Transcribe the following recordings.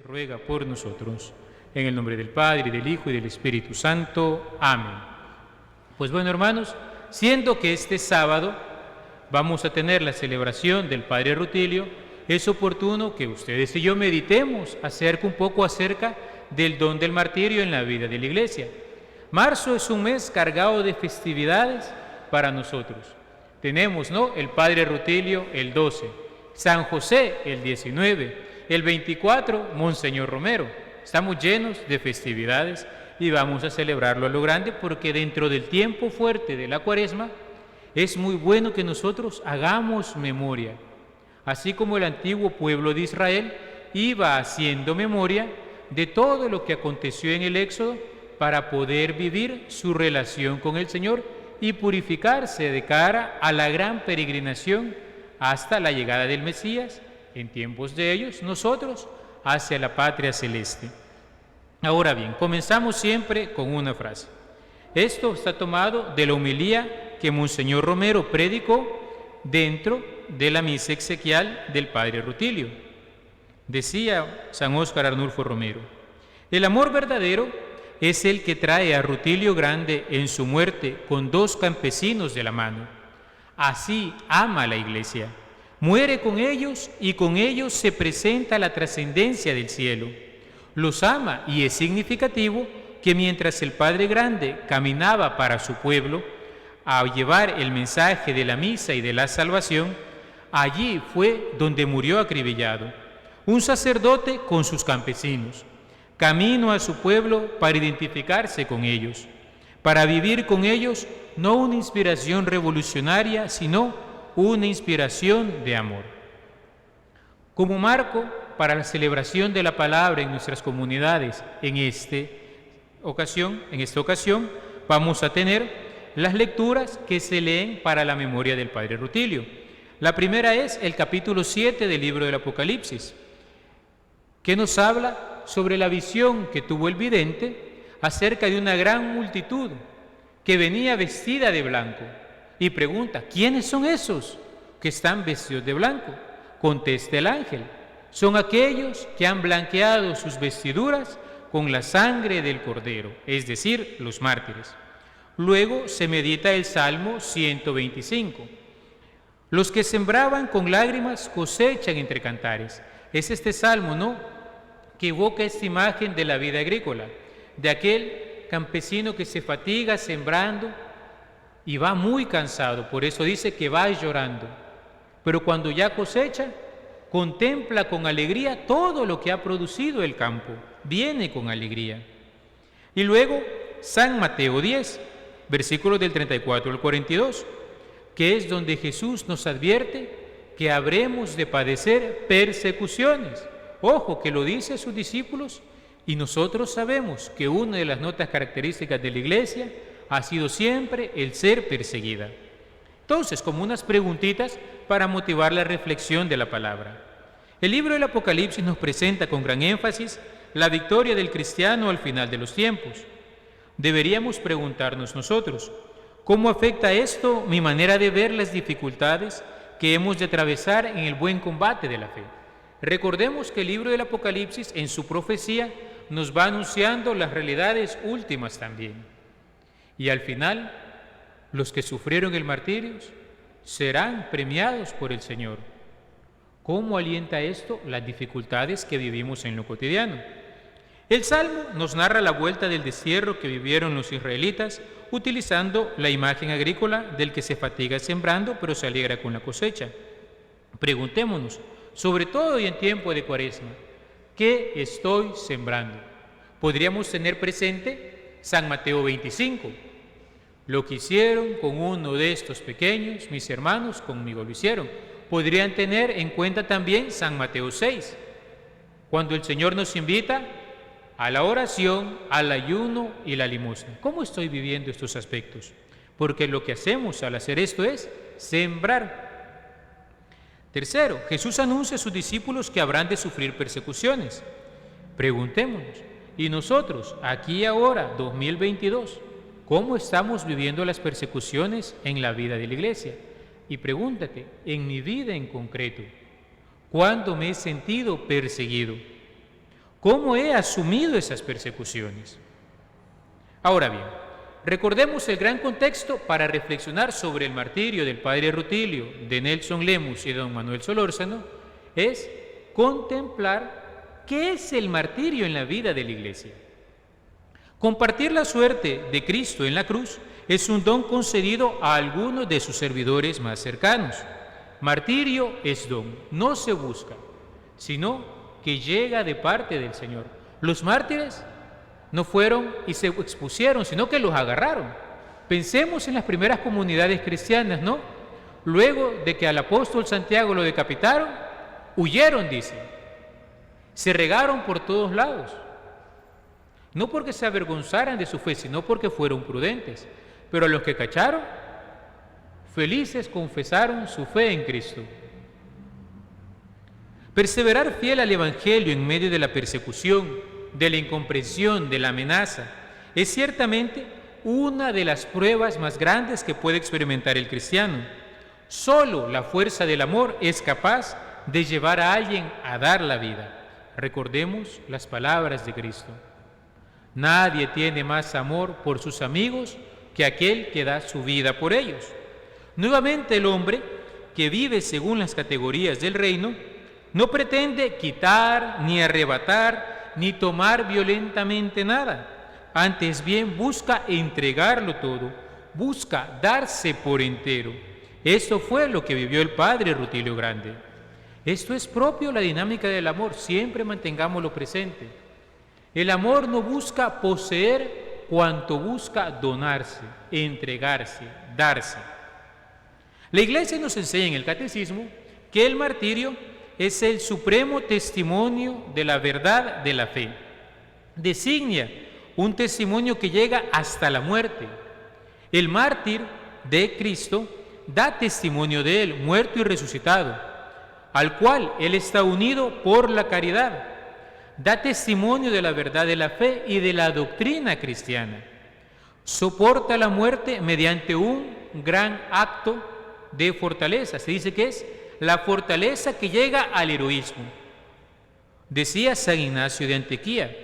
Ruega por nosotros. En el nombre del Padre, y del Hijo, y del Espíritu Santo. Amén. Pues bueno, hermanos, siendo que este sábado vamos a tener la celebración del Padre Rutilio, es oportuno que ustedes y yo meditemos un poco acerca del don del martirio en la vida de la Iglesia. Marzo es un mes cargado de festividades para nosotros. Tenemos, el Padre Rutilio el 12, San José el 19, el 24, Monseñor Romero. Estamos llenos de festividades y vamos a celebrarlo a lo grande porque dentro del tiempo fuerte de la Cuaresma es muy bueno que nosotros hagamos memoria. Así como el antiguo pueblo de Israel iba haciendo memoria de todo lo que aconteció en el Éxodo para poder vivir su relación con el Señor y purificarse de cara a la gran peregrinación hasta la llegada del Mesías, en tiempos de ellos, nosotros, hacia la patria celeste. Ahora bien, comenzamos siempre con una frase. Esto está tomado de la homilía que Monseñor Romero predicó dentro de la misa exequial del Padre Rutilio. Decía San Óscar Arnulfo Romero: el amor verdadero es el que trae a Rutilio Grande en su muerte con 2 campesinos de la mano. Así ama la Iglesia. Muere con ellos y con ellos se presenta la trascendencia del cielo. Los ama y es significativo que mientras el Padre Grande caminaba para su pueblo a llevar el mensaje de la misa y de la salvación, allí fue donde murió acribillado. Un sacerdote con sus campesinos, camino a su pueblo para identificarse con ellos, para vivir con ellos no una inspiración revolucionaria, sino una inspiración de amor. Como marco para la celebración de la palabra en nuestras comunidades en esta ocasión, vamos a tener las lecturas que se leen para la memoria del Padre Rutilio. La primera es el capítulo 7 del libro del Apocalipsis, que nos habla sobre la visión que tuvo el vidente acerca de una gran multitud que venía vestida de blanco. Y pregunta: ¿quiénes son esos que están vestidos de blanco? Contesta el ángel: son aquellos que han blanqueado sus vestiduras con la sangre del Cordero, es decir, los mártires. Luego se medita el Salmo 125. Los que sembraban con lágrimas cosechan entre cantares. Es este salmo, que evoca esta imagen de la vida agrícola, de aquel campesino que se fatiga sembrando y va muy cansado, por eso dice que va llorando. Pero cuando ya cosecha, contempla con alegría todo lo que ha producido el campo, viene con alegría. Y luego San Mateo 10, versículos del 34 al 42, que es donde Jesús nos advierte que habremos de padecer persecuciones. Ojo, que lo dice a sus discípulos, y nosotros sabemos que una de las notas características de la Iglesia ha sido siempre el ser perseguida. Entonces, como unas preguntitas para motivar la reflexión de la palabra. El libro del Apocalipsis nos presenta con gran énfasis la victoria del cristiano al final de los tiempos. Deberíamos preguntarnos nosotros: ¿cómo afecta esto mi manera de ver las dificultades que hemos de atravesar en el buen combate de la fe? Recordemos que el libro del Apocalipsis, en su profecía, nos va anunciando las realidades últimas también. Y al final, los que sufrieron el martirio serán premiados por el Señor. ¿Cómo alienta esto las dificultades que vivimos en lo cotidiano? El Salmo nos narra la vuelta del destierro que vivieron los israelitas utilizando la imagen agrícola del que se fatiga sembrando pero se alegra con la cosecha. Preguntémonos, sobre todo y en tiempo de Cuaresma, ¿qué estoy sembrando? Podríamos tener presente San Mateo 25. Lo que hicieron con uno de estos pequeños, mis hermanos, conmigo lo hicieron. Podrían tener en cuenta también San Mateo 6, cuando el Señor nos invita a la oración, al ayuno y la limosna. ¿Cómo estoy viviendo estos aspectos? Porque lo que hacemos al hacer esto es sembrar. Tercero, Jesús anuncia a sus discípulos que habrán de sufrir persecuciones. Preguntémonos, ¿y nosotros, aquí ahora, 2022, cómo estamos viviendo las persecuciones en la vida de la Iglesia? Y pregúntate, en mi vida en concreto, ¿cuándo me he sentido perseguido? cómo he asumido esas persecuciones. Ahora bien, recordemos el gran contexto para reflexionar sobre el martirio del padre Rutilio, de Nelson Lemus y de don Manuel Solórzano, es contemplar qué es el martirio en la vida de la Iglesia. Compartir la suerte de Cristo en la cruz es un don concedido a algunos de sus servidores más cercanos. Martirio es don, no se busca, sino que llega de parte del Señor. Los mártires no fueron y se expusieron, sino que los agarraron. Pensemos en las primeras comunidades cristianas, ¿no? Luego de que al apóstol Santiago lo decapitaron, huyeron, dice. Se regaron por todos lados. No porque se avergonzaran de su fe, sino porque fueron prudentes. Pero a los que cacharon, felices confesaron su fe en Cristo. Perseverar fiel al Evangelio en medio de la persecución, de la incomprensión, de la amenaza, es ciertamente una de las pruebas más grandes que puede experimentar el cristiano. Solo la fuerza del amor es capaz de llevar a alguien a dar la vida. Recordemos las palabras de Cristo. Nadie tiene más amor por sus amigos que aquel que da su vida por ellos. Nuevamente, el hombre que vive según las categorías del reino no pretende quitar, ni arrebatar, ni tomar violentamente nada. Antes bien busca entregarlo todo, busca darse por entero. Esto fue lo que vivió el padre Rutilio Grande. Esto es propio la dinámica del amor, siempre mantengámoslo presente. El amor no busca poseer cuanto busca donarse, entregarse, darse. La Iglesia nos enseña en el Catecismo que el martirio es el supremo testimonio de la verdad de la fe. Designa un testimonio que llega hasta la muerte. El mártir de Cristo da testimonio de Él, muerto y resucitado, al cual Él está unido por la caridad. Da testimonio de la verdad de la fe y de la doctrina cristiana. Soporta la muerte mediante un gran acto de fortaleza. Se dice que es la fortaleza que llega al heroísmo. Decía San Ignacio de Antioquía: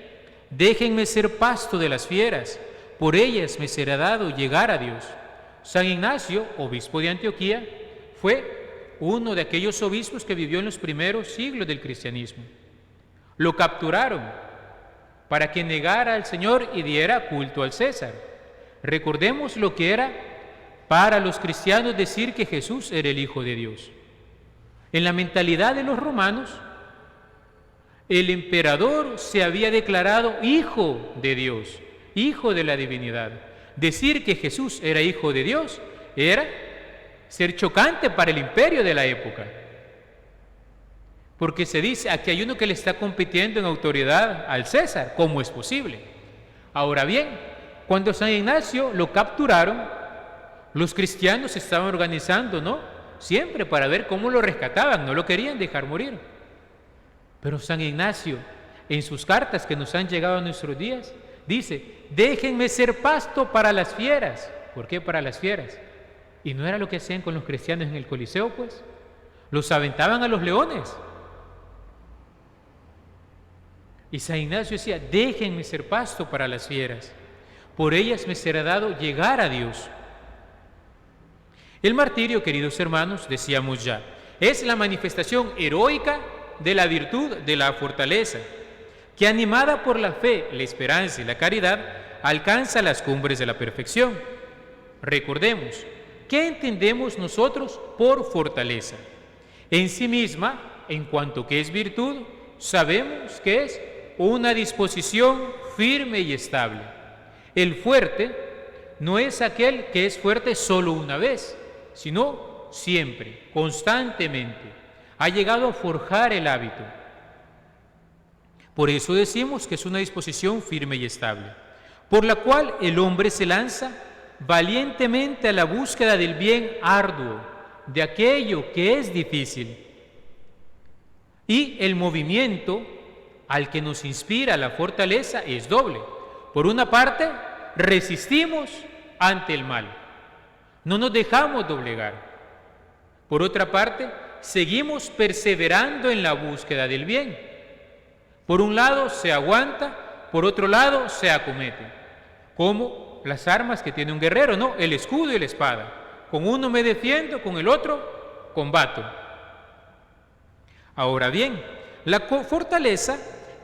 déjenme ser pasto de las fieras, por ellas me será dado llegar a Dios. San Ignacio, obispo de Antioquía, fue uno de aquellos obispos que vivió en los primeros siglos del cristianismo. Lo capturaron para que negara al Señor y diera culto al César. Recordemos lo que era para los cristianos decir que Jesús era el Hijo de Dios. En la mentalidad de los romanos, el emperador se había declarado hijo de Dios, hijo de la divinidad. Decir que Jesús era hijo de Dios era ser chocante para el imperio de la época. Porque se dice, aquí hay uno que le está compitiendo en autoridad al César. ¿Cómo es posible? Ahora bien, cuando San Ignacio lo capturaron, los cristianos se estaban organizando, ¿no? Siempre para ver cómo lo rescataban, no lo querían dejar morir. Pero San Ignacio, en sus cartas que nos han llegado a nuestros días, dice: déjenme ser pasto para las fieras. ¿Por qué para las fieras? ¿Y no era lo que hacían con los cristianos en el Coliseo, pues? Los aventaban a los leones. Y San Ignacio decía: déjenme ser pasto para las fieras, por ellas me será dado llegar a Dios. El martirio, queridos hermanos, decíamos ya, es la manifestación heroica de la virtud de la fortaleza, que animada por la fe, la esperanza y la caridad, alcanza las cumbres de la perfección. Recordemos, ¿qué entendemos nosotros por fortaleza? En sí misma, en cuanto que es virtud, sabemos que es una disposición firme y estable. El fuerte no es aquel que es fuerte solo una vez, sino siempre, constantemente. Ha llegado a forjar el hábito. Por eso decimos que es una disposición firme y estable, por la cual el hombre se lanza valientemente a la búsqueda del bien arduo, de aquello que es difícil. Y el movimiento al que nos inspira la fortaleza es doble. Por una parte, resistimos ante el mal, no nos dejamos doblegar. Por otra parte, seguimos perseverando en la búsqueda del bien. Por un lado se aguanta, por otro lado se acomete. Como las armas que tiene un guerrero, ¿no? El escudo y la espada. Con uno me defiendo, con el otro combato. Ahora bien, la fortaleza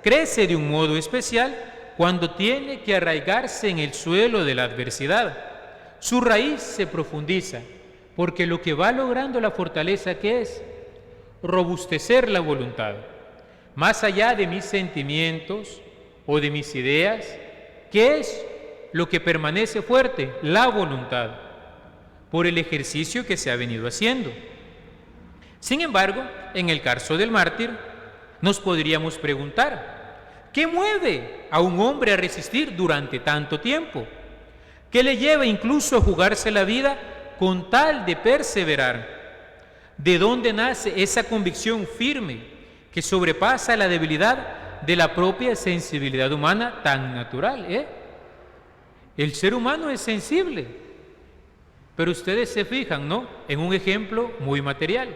crece de un modo especial cuando tiene que arraigarse en el suelo de la adversidad. Su raíz se profundiza, porque lo que va logrando la fortaleza, ¿qué es? Robustecer la voluntad. Más allá de mis sentimientos o de mis ideas, ¿qué es lo que permanece fuerte? La voluntad, por el ejercicio que se ha venido haciendo. Sin embargo, en el caso del mártir, nos podríamos preguntar, ¿qué mueve a un hombre a resistir durante tanto tiempo? ¿Qué le lleva incluso a jugarse la vida con tal de perseverar? ¿De dónde nace esa convicción firme que sobrepasa la debilidad de la propia sensibilidad humana tan natural? El ser humano es sensible, pero ustedes se fijan, ¿no?, en un ejemplo muy material.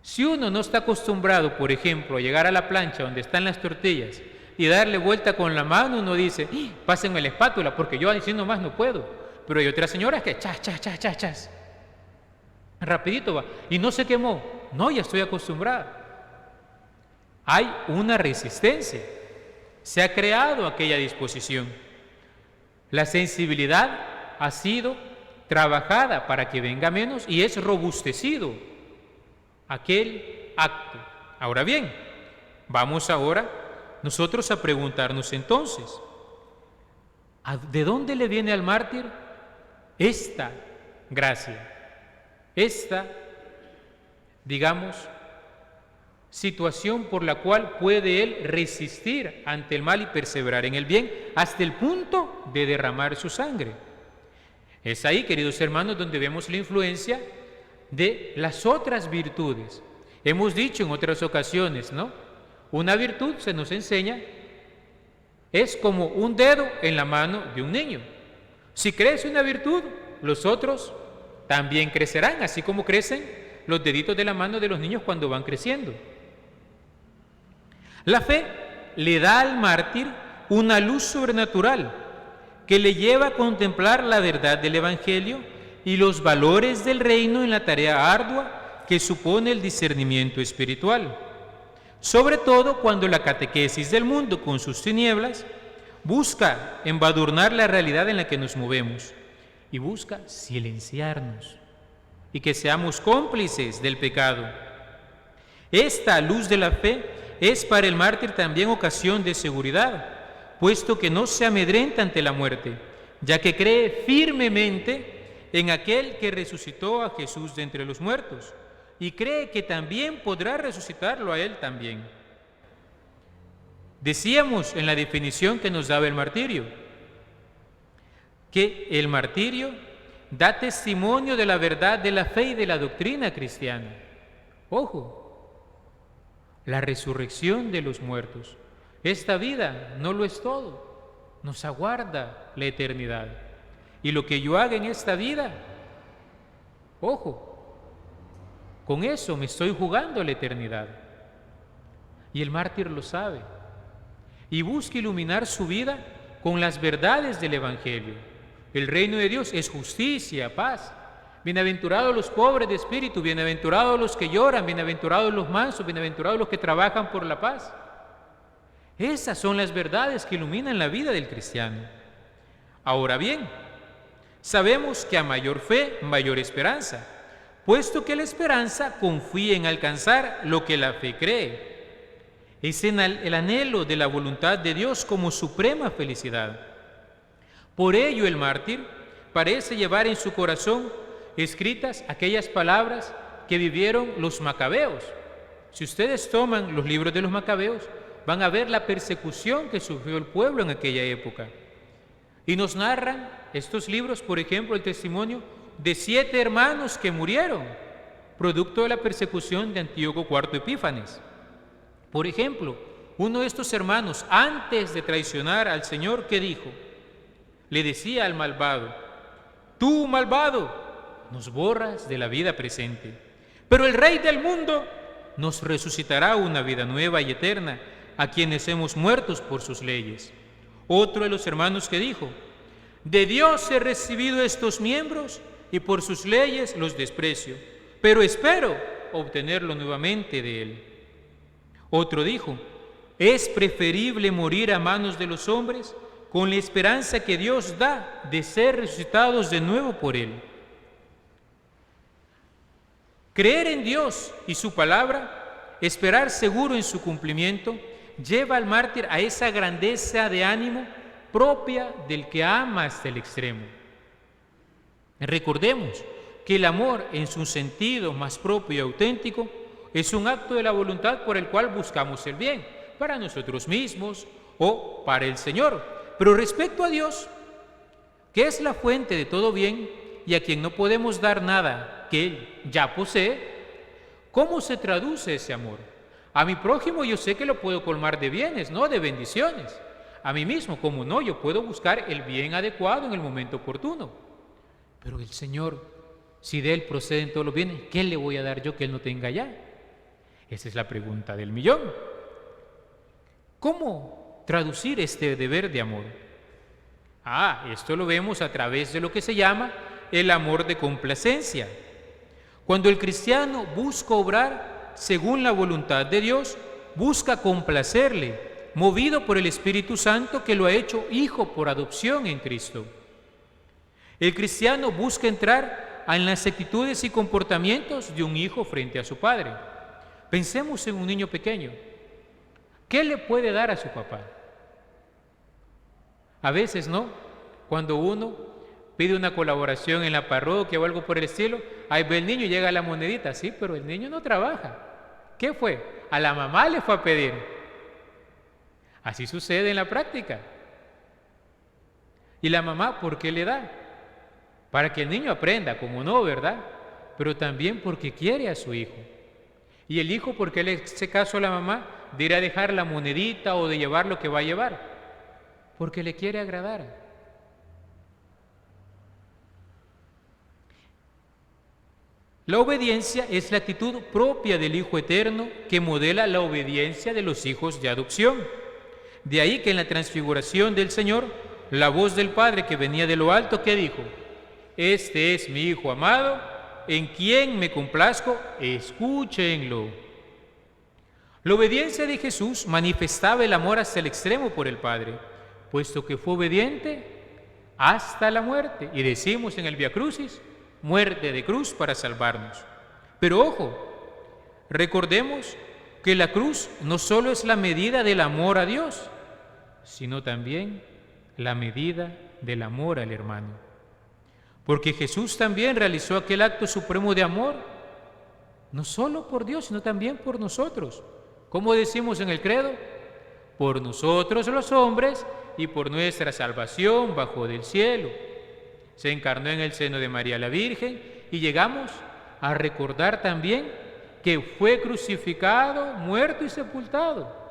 Si uno no está acostumbrado, por ejemplo, a llegar a la plancha donde están las tortillas y darle vuelta con la mano, uno dice, pásenme la espátula, porque yo así nomás no puedo. Pero hay otras señoras que chas, chas, chas, chas, chas. Rapidito va. Y no se quemó. No, ya estoy acostumbrada. Hay una resistencia. Se ha creado aquella disposición. La sensibilidad ha sido trabajada para que venga menos y es robustecido aquel acto. Ahora bien, vamos ahora nosotros a preguntarnos entonces, ¿de dónde le viene al mártir esta gracia? Esta, digamos, situación por la cual puede él resistir ante el mal y perseverar en el bien hasta el punto de derramar su sangre. Es ahí, queridos hermanos, donde vemos la influencia de las otras virtudes. Hemos dicho en otras ocasiones, ¿no? Una virtud, se nos enseña, es como un dedo en la mano de un niño. Si crece una virtud, los otros también crecerán, así como crecen los deditos de la mano de los niños cuando van creciendo. La fe le da al mártir una luz sobrenatural que le lleva a contemplar la verdad del Evangelio y los valores del reino en la tarea ardua que supone el discernimiento espiritual, sobre todo cuando la catequesis del mundo con sus tinieblas busca embadurnar la realidad en la que nos movemos y busca silenciarnos y que seamos cómplices del pecado. Esta luz de la fe es para el mártir también ocasión de seguridad, puesto que no se amedrenta ante la muerte, ya que cree firmemente en aquel que resucitó a Jesús de entre los muertos y cree que también podrá resucitarlo a él también. Decíamos en la definición que nos daba el martirio, que el martirio da testimonio de la verdad de la fe y de la doctrina cristiana. Ojo, la resurrección de los muertos. Esta vida no lo es todo, nos aguarda la eternidad. Y lo que yo haga en esta vida, ojo, con eso me estoy jugando la eternidad. Y el mártir lo sabe. Y busca iluminar su vida con las verdades del Evangelio. El reino de Dios es justicia, paz. Bienaventurados los pobres de espíritu, bienaventurados los que lloran, bienaventurados los mansos, bienaventurados los que trabajan por la paz. Esas son las verdades que iluminan la vida del cristiano. Ahora bien, sabemos que a mayor fe, mayor esperanza, puesto que la esperanza confía en alcanzar lo que la fe cree. Es en el anhelo de la voluntad de Dios como suprema felicidad. Por ello el mártir parece llevar en su corazón escritas aquellas palabras que vivieron los macabeos. Si ustedes toman los libros de los macabeos, van a ver la persecución que sufrió el pueblo en aquella época. Y nos narran estos libros, por ejemplo, el testimonio de 7 hermanos que murieron, producto de la persecución de Antíoco IV Epífanes. Por ejemplo, uno de estos hermanos, antes de traicionar al Señor, ¿qué dijo? Le decía al malvado: tú, malvado, nos borras de la vida presente, pero el Rey del mundo nos resucitará una vida nueva y eterna a quienes hemos muerto por sus leyes. Otro de los hermanos que dijo: de Dios he recibido estos miembros y por sus leyes los desprecio, pero espero obtenerlo nuevamente de Él. Otro dijo: es preferible morir a manos de los hombres con la esperanza que Dios da de ser resucitados de nuevo por Él. Creer en Dios y su palabra, esperar seguro en su cumplimiento, lleva al mártir a esa grandeza de ánimo propia del que ama hasta el extremo. Recordemos que el amor en su sentido más propio y auténtico es un acto de la voluntad por el cual buscamos el bien, para nosotros mismos o para el Señor. Pero respecto a Dios, que es la fuente de todo bien y a quien no podemos dar nada que Él ya posee, ¿cómo se traduce ese amor? A mi prójimo yo sé que lo puedo colmar de bienes, no de bendiciones. A mí mismo, como no, yo puedo buscar el bien adecuado en el momento oportuno. Pero el Señor, si de Él proceden todos los bienes, ¿qué le voy a dar yo que Él no tenga ya? Esa es la pregunta del millón. ¿Cómo traducir este deber de amor? Esto lo vemos a través de lo que se llama el amor de complacencia. Cuando el cristiano busca obrar según la voluntad de Dios, busca complacerle, movido por el Espíritu Santo que lo ha hecho hijo por adopción en Cristo. El cristiano busca entrar en las actitudes y comportamientos de un hijo frente a su padre. Pensemos en un niño pequeño. ¿Qué le puede dar a su papá? A veces, ¿no? Cuando uno pide una colaboración en la parroquia o algo por el estilo, ahí ve el niño y llega la monedita, sí, pero el niño no trabaja. ¿Qué fue? A la mamá le fue a pedir. Así sucede en la práctica. ¿Y la mamá por qué le da? Para que el niño aprenda, como no, ¿verdad? Pero también porque quiere a su hijo. Y el hijo, ¿por qué le hace caso a la mamá de ir a dejar la monedita o de llevar lo que va a llevar? Porque le quiere agradar. La obediencia es la actitud propia del Hijo Eterno que modela la obediencia de los hijos de adopción. De ahí que en la transfiguración del Señor, la voz del Padre que venía de lo alto, ¿qué dijo? Este es mi Hijo amado, en quien me complazco, escúchenlo. La obediencia de Jesús manifestaba el amor hasta el extremo por el Padre, puesto que fue obediente hasta la muerte. Y decimos en el Vía Crucis, muerte de cruz para salvarnos. Pero ojo, recordemos que la cruz no solo es la medida del amor a Dios, sino también la medida del amor al hermano. Porque Jesús también realizó aquel acto supremo de amor, no solo por Dios, sino también por nosotros. ¿Cómo decimos en el credo? Por nosotros los hombres y por nuestra salvación bajo del cielo. Se encarnó en el seno de María la Virgen y llegamos a recordar también que fue crucificado, muerto y sepultado.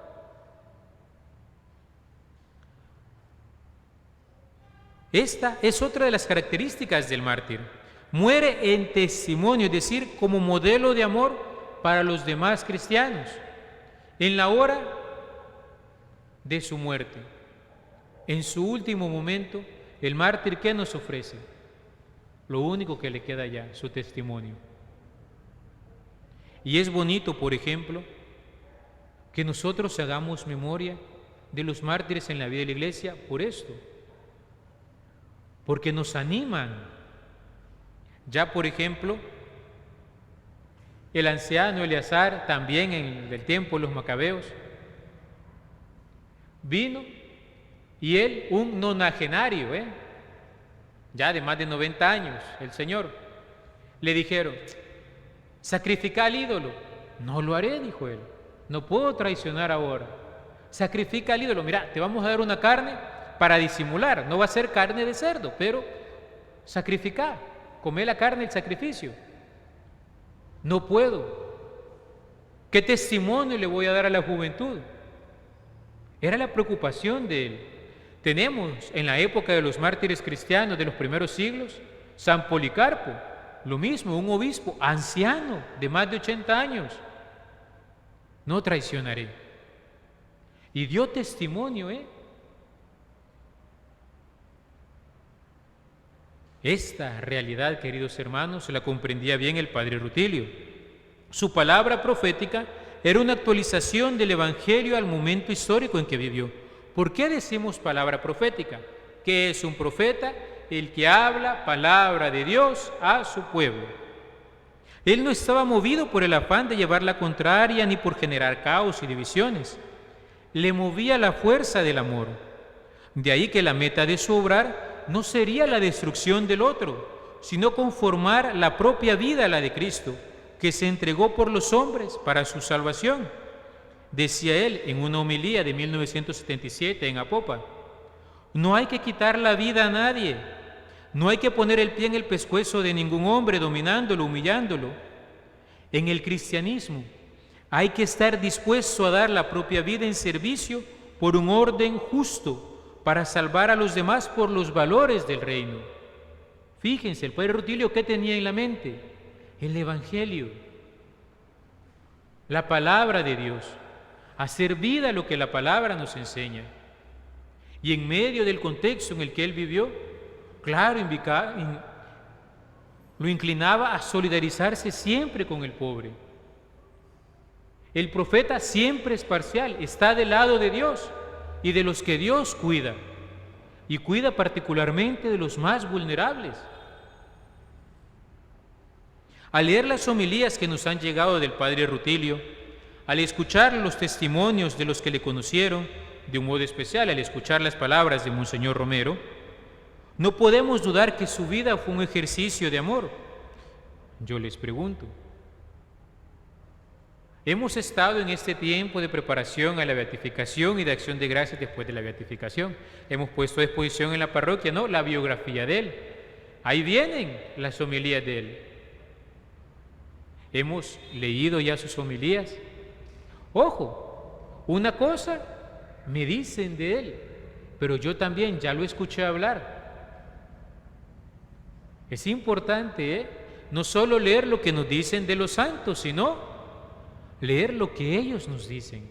Esta es otra de las características del mártir. Muere en testimonio, es decir, como modelo de amor para los demás cristianos. En la hora de su muerte, en su último momento, el mártir, ¿qué nos ofrece? Lo único que le queda ya, su testimonio. Y es bonito, por ejemplo, que nosotros hagamos memoria de los mártires en la vida de la Iglesia por esto. Porque nos animan. Ya, por ejemplo, el anciano Eleazar, también en el tiempo de los macabeos, vino y él, un nonagenario, ya de más de 90 años, el Señor, le dijeron, sacrifica al ídolo. No lo haré, dijo él, no puedo traicionar ahora. Sacrifica al ídolo, mira, te vamos a dar una carne para disimular, no va a ser carne de cerdo, pero sacrificar, comer la carne del sacrificio. No puedo. ¿Qué testimonio le voy a dar a la juventud? Era la preocupación de él. Tenemos en la época de los mártires cristianos de los primeros siglos, San Policarpo, lo mismo, un obispo anciano de más de 80 años. No traicionaré. y dio testimonio, Esta realidad, queridos hermanos, la comprendía bien el padre Rutilio. Su palabra profética era una actualización del Evangelio al momento histórico en que vivió. ¿Por qué decimos palabra profética? ¿Qué es un profeta? El que habla palabra de Dios a su pueblo. Él no estaba movido por el afán de llevar la contraria ni por generar caos y divisiones. Le movía la fuerza del amor. De ahí que la meta de su obrar no sería la destrucción del otro, sino conformar la propia vida a la de Cristo, que se entregó por los hombres para su salvación. Decía él en una homilía de 1977 en Apopa: no hay que quitar la vida a nadie, no hay que poner el pie en el pescuezo de ningún hombre dominándolo, humillándolo. En el cristianismo hay que estar dispuesto a dar la propia vida en servicio por un orden justo, para salvar a los demás por los valores del reino. Fíjense, el padre Rutilio, ¿qué tenía en la mente? El Evangelio, la palabra de Dios, hacer vida lo que la palabra nos enseña. Y en medio del contexto en el que él vivió, claro, lo inclinaba a solidarizarse siempre con el pobre. El profeta siempre es parcial, está del lado de Dios y de los que Dios cuida, y cuida particularmente de los más vulnerables. Al leer las homilías que nos han llegado del padre Rutilio, al escuchar los testimonios de los que le conocieron, de un modo especial al escuchar las palabras de Monseñor Romero, no podemos dudar que su vida fue un ejercicio de amor. Yo les pregunto, hemos estado en este tiempo de preparación a la beatificación y de acción de gracias después de la beatificación. Hemos puesto a disposición en la parroquia, la biografía de él. Ahí vienen las homilías de él. Hemos leído ya sus homilías. Ojo, una cosa me dicen de él, pero yo también ya lo escuché hablar. Es importante, no solo leer lo que nos dicen de los santos, sino leer lo que ellos nos dicen,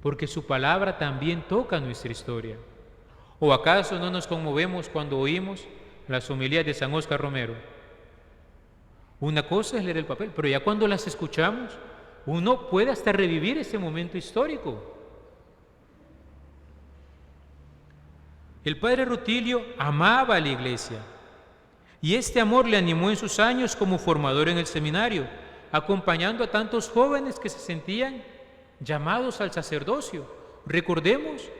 porque su palabra también toca nuestra historia. ¿O acaso no nos conmovemos cuando oímos las homilías de San Óscar Romero? Una cosa es leer el papel, pero ya cuando las escuchamos, uno puede hasta revivir ese momento histórico. El padre Rutilio amaba a la iglesia, y este amor le animó en sus años como formador en el seminario, acompañando a tantos jóvenes que se sentían llamados al sacerdocio. Recordemos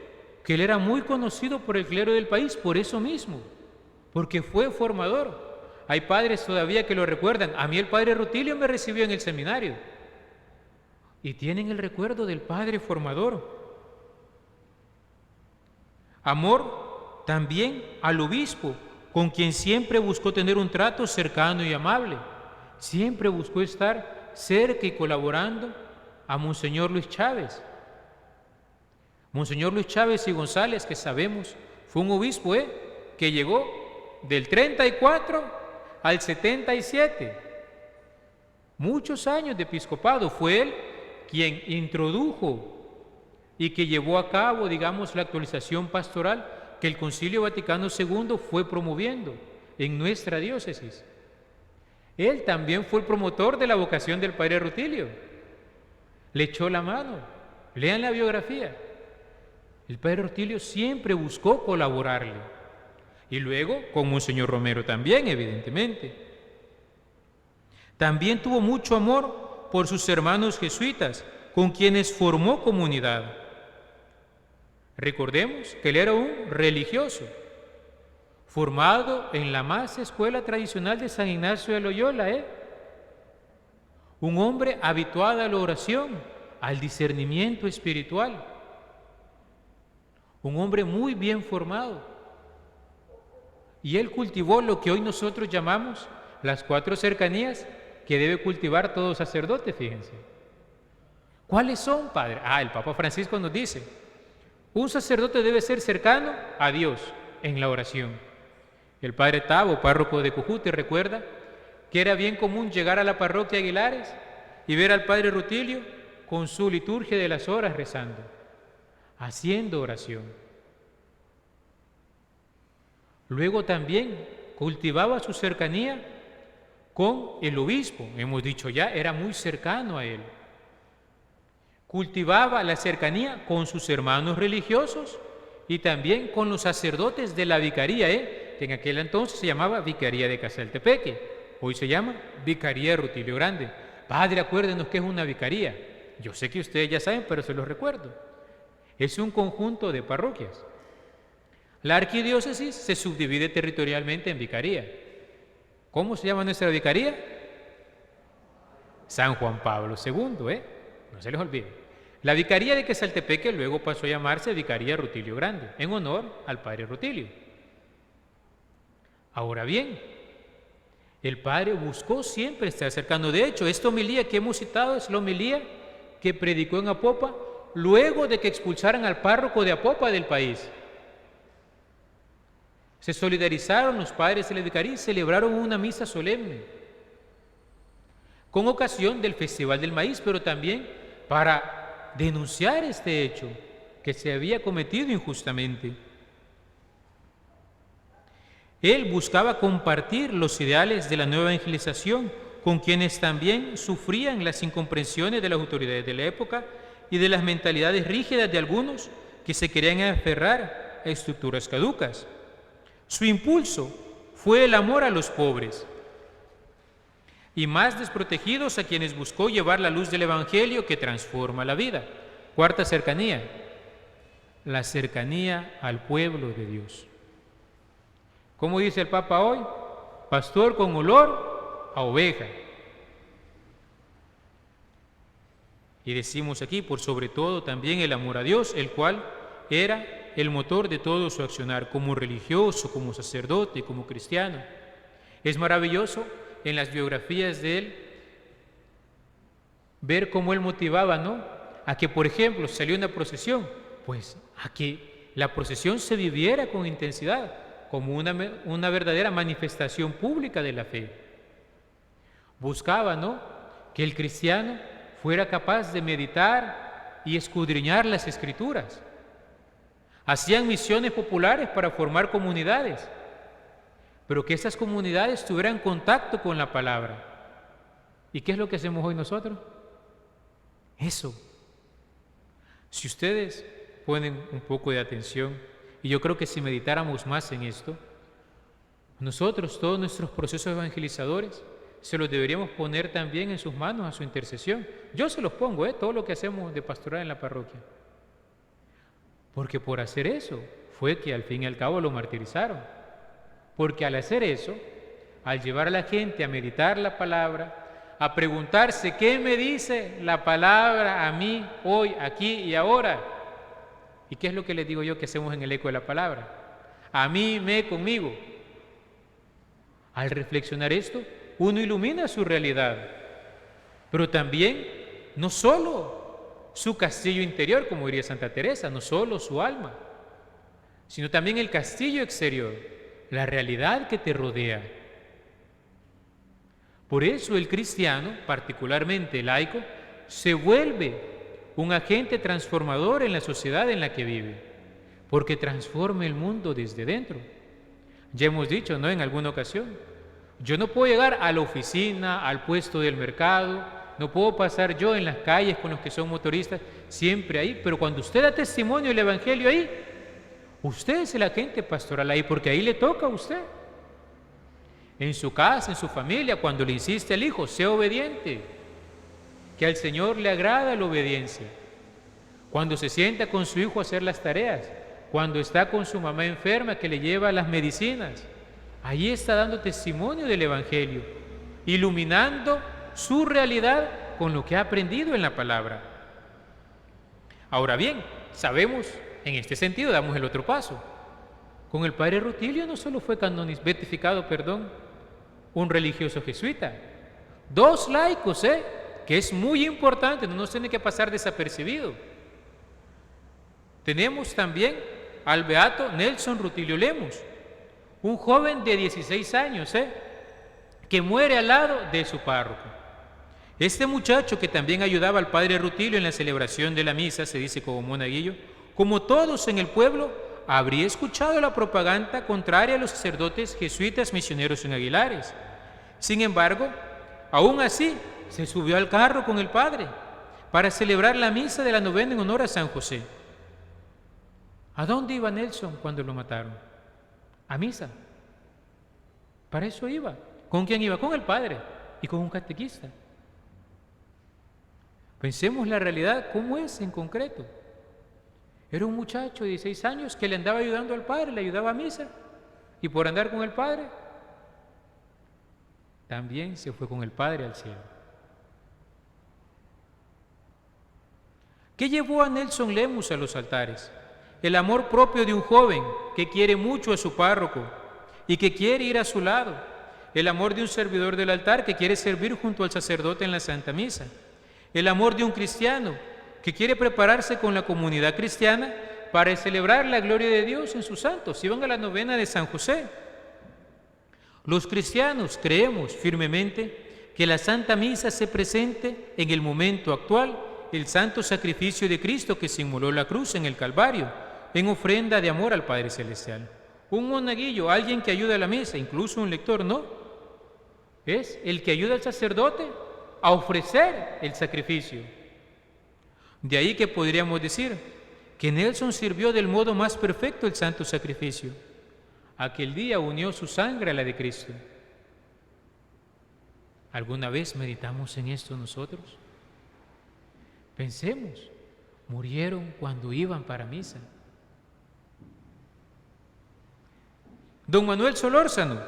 que él era muy conocido por el clero del país por eso mismo, porque fue formador. Hay padres todavía que lo recuerdan. A mí el padre Rutilio me recibió en el seminario. Y tienen el recuerdo del padre formador. Amor también al obispo, con quien siempre buscó tener un trato cercano y amable. Siempre buscó estar cerca y colaborando a Monseñor Luis Chávez. Monseñor Luis Chávez y González, que sabemos, fue un obispo que llegó del 34 al 77. Muchos años de episcopado. Fue él quien introdujo y que llevó a cabo, digamos, la actualización pastoral que el Concilio Vaticano II fue promoviendo en nuestra diócesis. Él también fue el promotor de la vocación del padre Rutilio. Le echó la mano. Lean la biografía. El padre Rutilio siempre buscó colaborarle. Y luego con Monseñor Romero también, evidentemente. También tuvo mucho amor por sus hermanos jesuitas, con quienes formó comunidad. Recordemos que él era un religioso, formado en la más escuela tradicional de San Ignacio de Loyola, un hombre habituado a la oración, al discernimiento espiritual, un hombre muy bien formado. Y él cultivó lo que hoy nosotros llamamos las 4 cercanías que debe cultivar todo sacerdote, fíjense. ¿Cuáles son, padre? El Papa Francisco nos dice, un sacerdote debe ser cercano a Dios en la oración. El padre Tavo, párroco de Cujute, recuerda que era bien común llegar a la parroquia Aguilares y ver al padre Rutilio con su liturgia de las horas rezando. haciendo oración. Luego también cultivaba su cercanía con el obispo, hemos dicho ya, era muy cercano a él. Cultivaba la cercanía con sus hermanos religiosos y también con los sacerdotes de la vicaría, que en aquel entonces se llamaba Vicaría de Casaltepeque, hoy se llama Vicaría de Rutilio Grande. Padre, acuérdenos que es una vicaría. Yo sé que ustedes ya saben, pero se los recuerdo. Es un conjunto de parroquias. La arquidiócesis se subdivide territorialmente en vicaría. ¿Cómo se llama nuestra vicaría? San Juan Pablo II, no se les olvide. La vicaría de Quesaltepeque luego pasó a llamarse Vicaría Rutilio Grande, en honor al padre Rutilio. Ahora bien, el padre buscó siempre estar cercano. De hecho, esta homilía que hemos citado es la homilía que predicó en Apopa luego de que expulsaran al párroco de Apopa del país. Se solidarizaron los padres de la vicaría y celebraron una misa solemne con ocasión del Festival del Maíz, pero también para denunciar este hecho que se había cometido injustamente. Él buscaba compartir los ideales de la nueva evangelización con quienes también sufrían las incomprensiones de las autoridades de la época y de las mentalidades rígidas de algunos que se querían aferrar a estructuras caducas. Su impulso fue el amor a los pobres y más desprotegidos, a quienes buscó llevar la luz del Evangelio que transforma la vida. Cuarta cercanía, la cercanía al pueblo de Dios. ¿Cómo dice el Papa hoy? Pastor con olor a oveja. Y decimos aquí, por sobre todo, también el amor a Dios, el cual era el motor de todo su accionar, como religioso, como sacerdote, como cristiano. Es maravilloso en las biografías de él ver cómo él motivaba, ¿no?, a que, por ejemplo, salió una procesión, pues a que la procesión se viviera con intensidad, como una verdadera manifestación pública de la fe. Buscaba, ¿no?, que el cristiano fuera capaz de meditar y escudriñar las Escrituras. Hacían misiones populares para formar comunidades, pero que esas comunidades tuvieran contacto con la palabra. ¿Y qué es lo que hacemos hoy nosotros? Eso. Si ustedes ponen un poco de atención, y yo creo que si meditáramos más en esto, nosotros, todos nuestros procesos evangelizadores, se los deberíamos poner también en sus manos a su intercesión. Yo se los pongo, todo lo que hacemos de pastoral en la parroquia. Porque por hacer eso fue que al fin y al cabo lo martirizaron. Porque al hacer eso, al llevar a la gente a meditar la palabra, a preguntarse qué me dice la palabra a mí hoy, aquí y ahora. ¿Y qué es lo que les digo yo que hacemos en el eco de la palabra? A mí, conmigo. Al reflexionar esto, uno ilumina su realidad, pero también no solo su castillo interior, como diría Santa Teresa, no solo su alma, sino también el castillo exterior, la realidad que te rodea. Por eso el cristiano, particularmente el laico, se vuelve un agente transformador en la sociedad en la que vive, porque transforma el mundo desde dentro. Ya hemos dicho, ¿no?, en alguna ocasión, yo no puedo llegar a la oficina, al puesto del mercado, no puedo pasar yo en las calles con los que son motoristas, siempre ahí, pero cuando usted da testimonio del Evangelio ahí, usted es el agente pastoral ahí, porque ahí le toca a usted. En su casa, en su familia, cuando le insiste al hijo, sea obediente, que al Señor le agrada la obediencia. Cuando se sienta con su hijo a hacer las tareas, cuando está con su mamá enferma que le lleva las medicinas, ahí está dando testimonio del Evangelio, iluminando su realidad con lo que ha aprendido en la palabra. Ahora bien, sabemos, en este sentido, damos el otro paso. Con el padre Rutilio no solo fue beatificado, un religioso jesuita, 2 laicos, que es muy importante, no nos tiene que pasar desapercibido. Tenemos también al beato Nelson Rutilio Lemos, un joven de 16 años, que muere al lado de su párroco. Este muchacho, que también ayudaba al padre Rutilio en la celebración de la misa, se dice como monaguillo, como todos en el pueblo, habría escuchado la propaganda contraria a los sacerdotes jesuitas misioneros en Aguilares. Sin embargo, aún así, se subió al carro con el padre para celebrar la misa de la novena en honor a San José. ¿A dónde iba Nelson cuando lo mataron? A misa. Para eso iba. ¿Con quién iba? Con el padre y con un catequista. Pensemos la realidad, ¿cómo es en concreto? Era un muchacho de 16 años que le andaba ayudando al padre, le ayudaba a misa, y por andar con el padre, también se fue con el padre al cielo. ¿Qué llevó a Nelson Lemus a los altares? El amor propio de un joven que quiere mucho a su párroco y que quiere ir a su lado. El amor de un servidor del altar que quiere servir junto al sacerdote en la Santa Misa. El amor de un cristiano que quiere prepararse con la comunidad cristiana para celebrar la gloria de Dios en sus santos. Iban a la novena de San José. Los cristianos creemos firmemente que la Santa Misa se presente en el momento actual, el santo sacrificio de Cristo que se inmoló la cruz en el Calvario, en ofrenda de amor al Padre Celestial. Un monaguillo, alguien que ayuda a la misa, incluso un lector, no. Es el que ayuda al sacerdote a ofrecer el sacrificio. De ahí que podríamos decir que Nelson sirvió del modo más perfecto el santo sacrificio. Aquel día unió su sangre a la de Cristo. ¿Alguna vez meditamos en esto nosotros? Pensemos, murieron cuando iban para misa. Don Manuel Solórzano,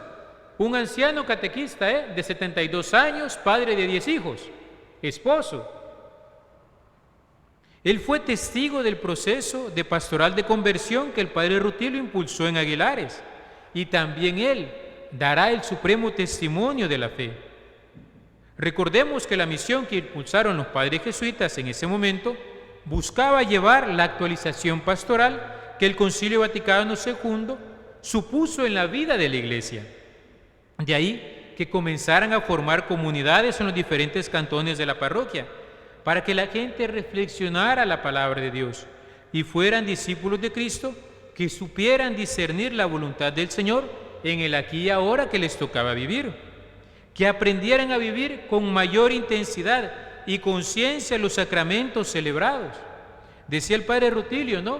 un anciano catequista de 72 años, padre de 10 hijos, esposo. Él fue testigo del proceso de pastoral de conversión que el padre Rutilio impulsó en Aguilares, y también él dará el supremo testimonio de la fe. Recordemos que la misión que impulsaron los padres jesuitas en ese momento buscaba llevar la actualización pastoral que el Concilio Vaticano II supuso en la vida de la Iglesia. De ahí que comenzaran a formar comunidades en los diferentes cantones de la parroquia, para que la gente reflexionara la palabra de Dios y fueran discípulos de Cristo que supieran discernir la voluntad del Señor en el aquí y ahora que les tocaba vivir, que aprendieran a vivir con mayor intensidad y conciencia los sacramentos celebrados. Decía el padre Rutilio, ¿no?,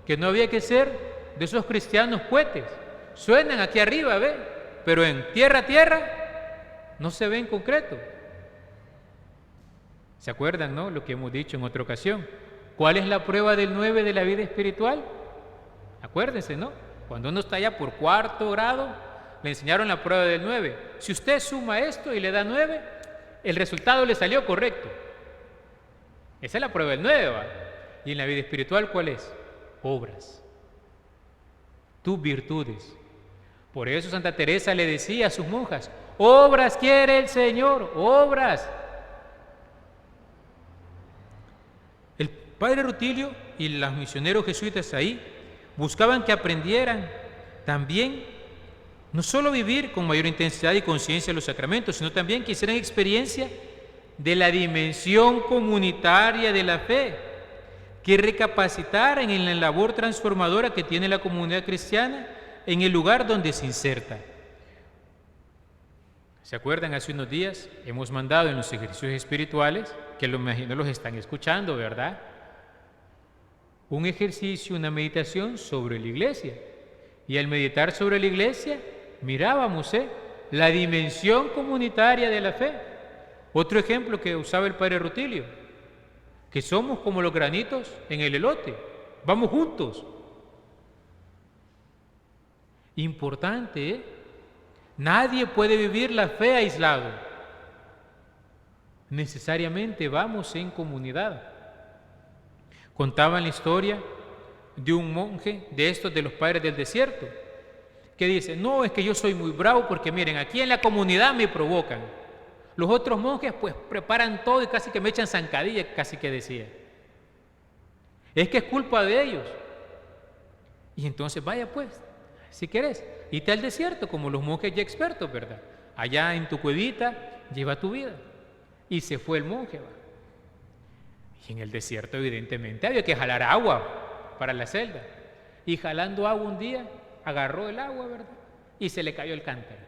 que no había que ser de esos cristianos cohetes, suenan aquí arriba, ¿ve?, pero en tierra no se ve en concreto. ¿Se acuerdan, no?, lo que hemos dicho en otra ocasión. ¿Cuál es la prueba del 9 de la vida espiritual? Acuérdense, ¿no? Cuando uno está ya por cuarto grado, le enseñaron la prueba del 9. Si usted suma esto y le da 9, el resultado le salió correcto. Esa es la prueba del 9, ¿va? Y en la vida espiritual, ¿cuál es? Obras. Tus virtudes. Por eso Santa Teresa le decía a sus monjas, obras quiere el Señor, obras. El padre Rutilio y los misioneros jesuitas ahí buscaban que aprendieran también no solo vivir con mayor intensidad y conciencia los sacramentos, sino también que hicieran experiencia de la dimensión comunitaria de la fe, que recapacitaran en la labor transformadora que tiene la comunidad cristiana en el lugar donde se inserta. ¿Se acuerdan? Hace unos días hemos mandado en los ejercicios espirituales, que lo imagino los están escuchando, ¿verdad?, un ejercicio, una meditación sobre la iglesia. Y al meditar sobre la iglesia, mirábamos la dimensión comunitaria de la fe. Otro ejemplo que usaba el padre Rutilio, que somos como los granitos en el elote, vamos juntos. Importante, nadie puede vivir la fe aislado. Necesariamente vamos en comunidad. Contaban la historia de un monje de estos de los padres del desierto, que dice, no, es que yo soy muy bravo porque miren, aquí en la comunidad me provocan. Los otros monjes pues preparan todo y casi que me echan zancadilla, casi que decía. Es que es culpa de ellos. Y entonces vaya pues, si querés, irte al desierto como los monjes ya expertos, ¿verdad? Allá en tu cuevita, lleva tu vida. Y se fue el monje, ¿va? Y en el desierto evidentemente había que jalar agua. para la celda. Y jalando agua un día, agarró el agua, ¿verdad? Y se le cayó el cántaro.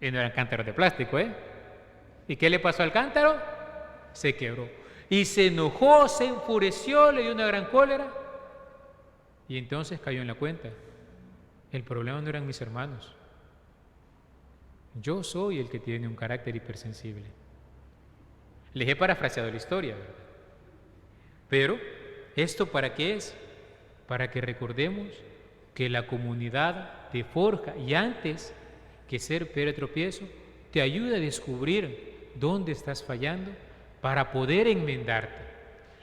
Y no eran cántaros de plástico, ¿eh? ¿Y qué le pasó al cántaro? Se quebró. Y se enojó, se enfureció, le dio una gran cólera. Y entonces cayó en la cuenta. El problema no eran mis hermanos. Yo soy el que tiene un carácter hipersensible. Les he parafraseado la historia, ¿verdad? Pero, ¿esto para qué es? Para que recordemos que la comunidad te forja y antes que ser piedra de tropiezo, te ayuda a descubrir dónde estás fallando para poder enmendarte.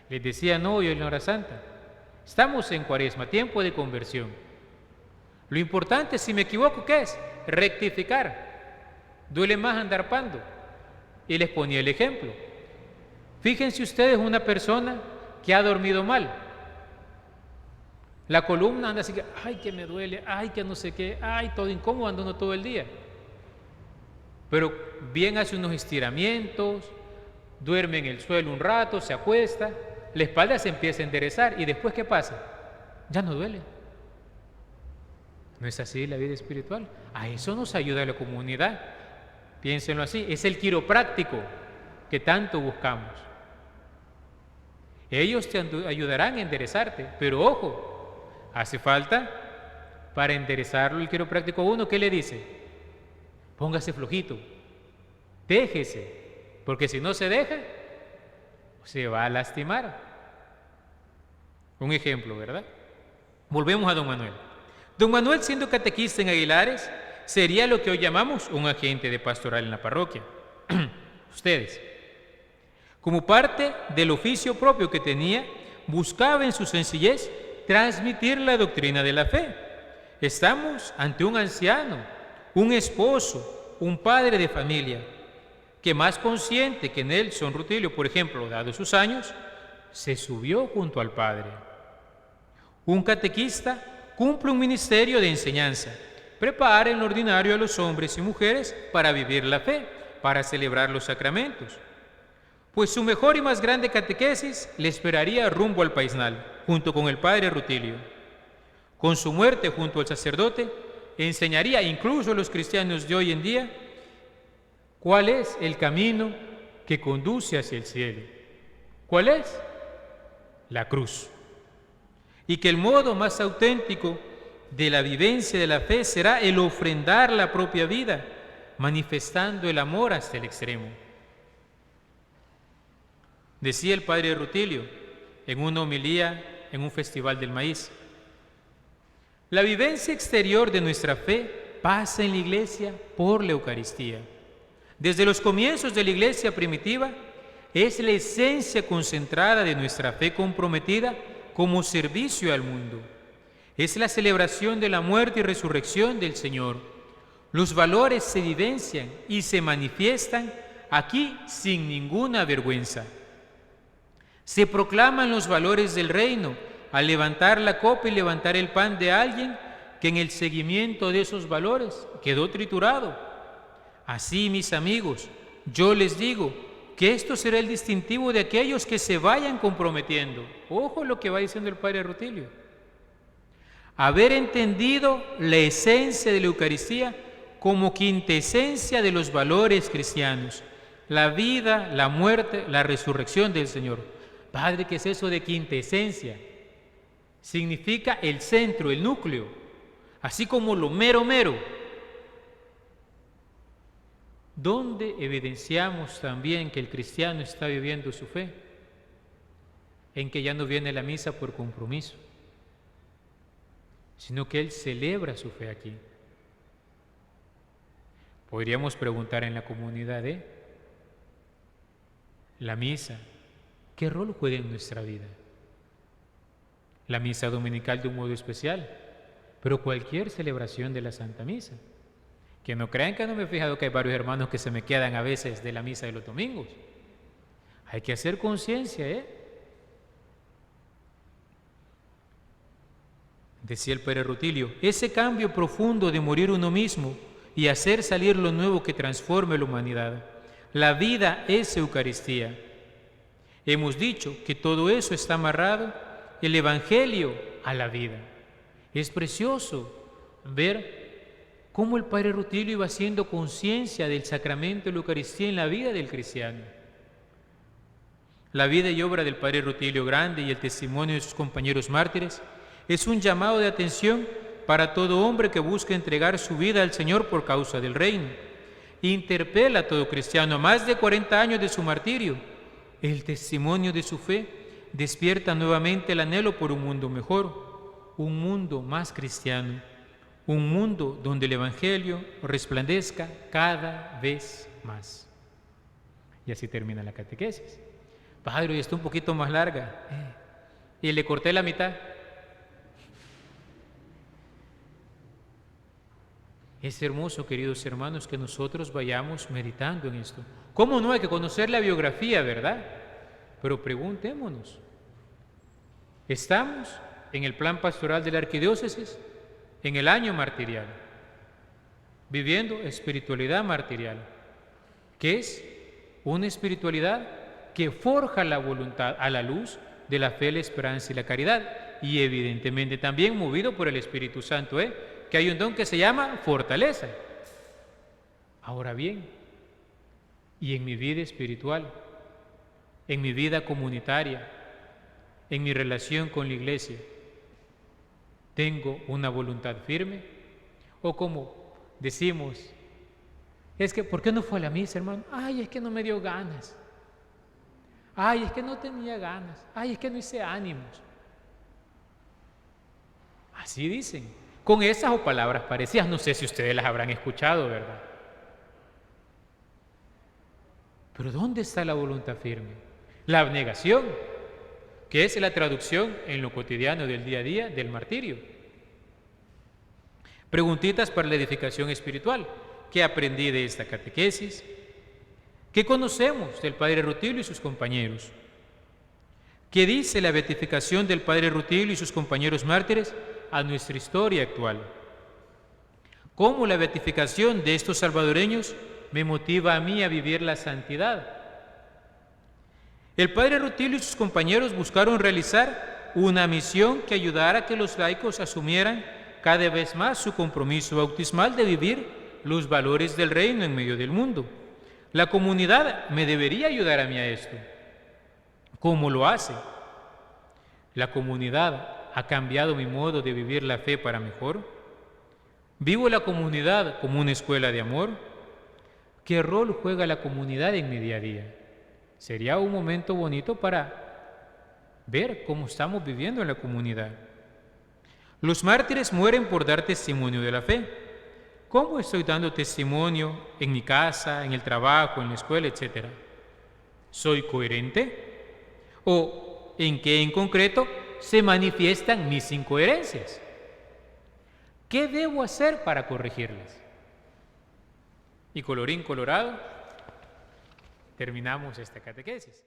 Les decía no hoy en la hora santa, estamos en Cuaresma, tiempo de conversión. Lo importante, si me equivoco, ¿qué es? Rectificar. Duele más andar pando. Y les ponía el ejemplo. Fíjense ustedes una persona que ha dormido mal. La columna anda así que, ay, que me duele, ay, que no sé qué, ay, todo incómodo, ando uno todo el día. Pero bien hace unos estiramientos, duerme en el suelo un rato, se acuesta, la espalda se empieza a enderezar y después ¿qué pasa? Ya no duele. ¿No es así la vida espiritual? A eso nos ayuda la comunidad. Piénsenlo así, es el quiropráctico que tanto buscamos. Ellos te ayudarán a enderezarte, pero ojo, hace falta para enderezarlo el quiropráctico uno, ¿qué le dice? Póngase flojito, déjese, porque si no se deja, se va a lastimar. Un ejemplo, ¿verdad? Volvemos a don Manuel. Don Manuel, siendo catequista en Aguilares, sería lo que hoy llamamos un agente de pastoral en la parroquia. Ustedes, como parte del oficio propio que tenía, buscaba en su sencillez transmitir la doctrina de la fe. Estamos ante un anciano, un esposo, un padre de familia, que más consciente que Nelson Rutilio, por ejemplo, dado sus años, se subió junto al Padre. Un catequista cumple un ministerio de enseñanza, prepara en lo ordinario a los hombres y mujeres para vivir la fe, para celebrar los sacramentos. Pues su mejor y más grande catequesis le esperaría rumbo al Paisnal, junto con el Padre Rutilio. Con su muerte junto al sacerdote, enseñaría incluso a los cristianos de hoy en día cuál es el camino que conduce hacia el cielo. ¿Cuál es? La cruz. Y que el modo más auténtico de la vivencia de la fe será el ofrendar la propia vida, manifestando el amor hasta el extremo. Decía el Padre Rutilio en una homilía en un festival del maíz: la vivencia exterior de nuestra fe pasa en la Iglesia por la Eucaristía. Desde los comienzos de la Iglesia primitiva, es la esencia concentrada de nuestra fe comprometida como servicio al mundo. Es la celebración de la muerte y resurrección del Señor. Los valores se vivencian y se manifiestan aquí sin ninguna vergüenza. Se proclaman los valores del reino al levantar la copa y levantar el pan de alguien que en el seguimiento de esos valores quedó triturado. Así, mis amigos, yo les digo que esto será el distintivo de aquellos que se vayan comprometiendo. Ojo lo que va diciendo el Padre Rutilio. Haber entendido la esencia de la Eucaristía como quintesencia de los valores cristianos, la vida, la muerte, la resurrección del Señor. Padre, ¿qué es eso de quintesencia? Significa el centro, el núcleo, así como lo mero mero. ¿Dónde evidenciamos también que el cristiano está viviendo su fe? En que ya no viene a la misa por compromiso, sino que él celebra su fe aquí. Podríamos preguntar en la comunidad, la misa, ¿qué rol juega en nuestra vida? La misa dominical de un modo especial, pero cualquier celebración de la Santa Misa. Que no crean que no me he fijado que hay varios hermanos que se me quedan a veces de la misa de los domingos. Hay que hacer conciencia, Decía el Padre Rutilio, ese cambio profundo de morir uno mismo y hacer salir lo nuevo que transforme la humanidad. La vida es Eucaristía. Hemos dicho que todo eso está amarrado el Evangelio a la vida. Es precioso ver cómo el Padre Rutilio iba haciendo conciencia del sacramento de la Eucaristía en la vida del cristiano. La vida y obra del Padre Rutilio Grande y el testimonio de sus compañeros mártires es un llamado de atención para todo hombre que busca entregar su vida al Señor por causa del reino. Interpela a todo cristiano a más de 40 años de su martirio. El testimonio de su fe despierta nuevamente el anhelo por un mundo mejor, un mundo más cristiano, un mundo donde el Evangelio resplandezca cada vez más. Y así termina la catequesis. Padre, hoy está un poquito más larga. Y le corté la mitad. Es hermoso, queridos hermanos, que nosotros vayamos meditando en esto. ¿Cómo no? Hay que conocer la biografía, ¿verdad? Pero preguntémonos. Estamos en el plan pastoral de la arquidiócesis, en el año martirial, viviendo espiritualidad martirial, que es una espiritualidad que forja la voluntad a la luz de la fe, la esperanza y la caridad, y evidentemente también movido por el Espíritu Santo, que hay un don que se llama fortaleza. Ahora bien, y en mi vida espiritual, en mi vida comunitaria, en mi relación con la iglesia, ¿tengo una voluntad firme? O como decimos, es que, ¿por qué no fue a la misa, hermano? Ay, es que no me dio ganas. Ay, es que no tenía ganas. Ay, es que no hice ánimos. Así dicen, con esas o palabras parecidas. No sé si ustedes las habrán escuchado, ¿verdad? Pero ¿dónde está la voluntad firme? La abnegación, que es la traducción en lo cotidiano del día a día del martirio. Preguntitas para la edificación espiritual. ¿Qué aprendí de esta catequesis? ¿Qué conocemos del Padre Rutilio y sus compañeros? ¿Qué dice la beatificación del Padre Rutilio y sus compañeros mártires a nuestra historia actual? ¿Cómo la beatificación de estos salvadoreños me motiva a mí a vivir la santidad? El Padre Rutilio y sus compañeros buscaron realizar una misión que ayudara a que los laicos asumieran cada vez más su compromiso bautismal de vivir los valores del reino en medio del mundo. La comunidad me debería ayudar a mí a esto. ¿Cómo lo hace? ¿La comunidad ha cambiado mi modo de vivir la fe para mejor? ¿Vivo la comunidad como una escuela de amor? ¿Qué rol juega la comunidad en mi día a día? Sería un momento bonito para ver cómo estamos viviendo en la comunidad. Los mártires mueren por dar testimonio de la fe. ¿Cómo estoy dando testimonio en mi casa, en el trabajo, en la escuela, etcétera? ¿Soy coherente? ¿O en qué en concreto se manifiestan mis incoherencias? ¿Qué debo hacer para corregirlas? Y colorín colorado, terminamos esta catequesis.